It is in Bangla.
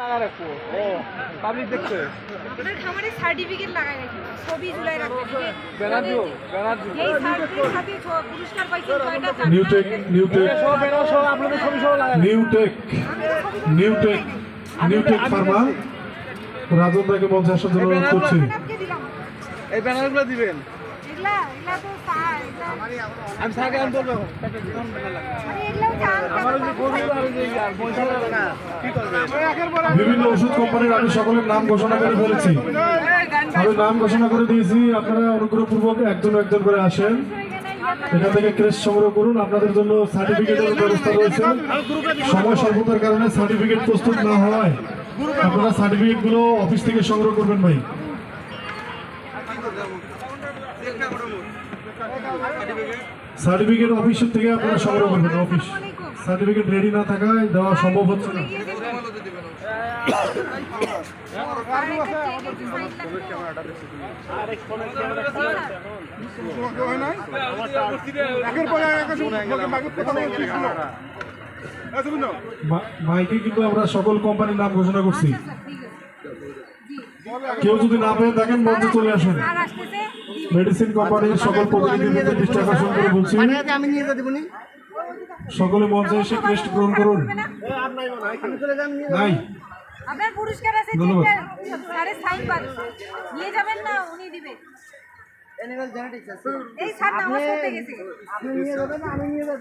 লাগা রাখো ও পাবলিক দেখছে আপনার খামারে সার্টিফিকেট লাগাই রাখি ছবি ঝুলাই রাখবেন ব্যানার দিও এই সার্টিফিকেট সাথে পুরস্কার পাইছেন কয়টা জানেন নিউটেক সব ব্যানার সব আপনাদের ছবি সব লাগা নিউটেক ফার্মা রাজন ভাইকে মঞ্চে আসার জন্য অনুরোধ করছি। আপনাকে দিলাম এই ব্যানারগুলো দিবেন এগুলা তো স্যার আমি স্যারকে আমি বলবো এখন ব্যানার লাগবে মানে এগুলাও চাল আমার যে কবি আর যে ইয়ার পয়সা লাগবে না কি করবে বিভিন্ন ওষুধ কোম্পানির আমি সকলের নাম ঘোষণা করে ফেলেছি। আমি নাম ঘোষণা করে দিয়েছি, আপনারা অনুগ্রহপূর্বক একজন একজন করে আসেন, এখান থেকে ক্রেস্ট সংগ্রহ করুন। আপনাদের জন্য সার্টিফিকেটের ব্যবস্থা রয়েছে। সময় স্বল্পতার কারণে সার্টিফিকেট প্রস্তুত না হওয়ায় আপনারা সার্টিফিকেটগুলো অফিস থেকে সংগ্রহ করবেন ভাই। সার্টিফিকেট অফিসের থেকে আপনারা সংগ্রহ করবেন। অফিস সার্টিফিকেট রেডি না থাকায় দেওয়া সম্ভব হচ্ছে না। মাইকে কিন্তু আমরা সকল কোম্পানির নাম ঘোষণা করছি। কেউ যদি না পেয়ে থাকেন মঞ্চে চলে আসেন। মেডিসিন কোম্পানির সকল প্রতিনিধিদের দৃষ্টি আকর্ষণ করে বলছি, সকলে মঞ্চে এসে ক্রেস্ট গ্রহণ করুন। নাই আপনার পুরস্কার আছে স্যারের সাইন পাবেন, নিয়ে যাবেন না উনি দিবেন। এই স্যার নামাজ পড়তে গেছে, আপনি নিয়ে যাবেন, আমি নিয়ে যাব।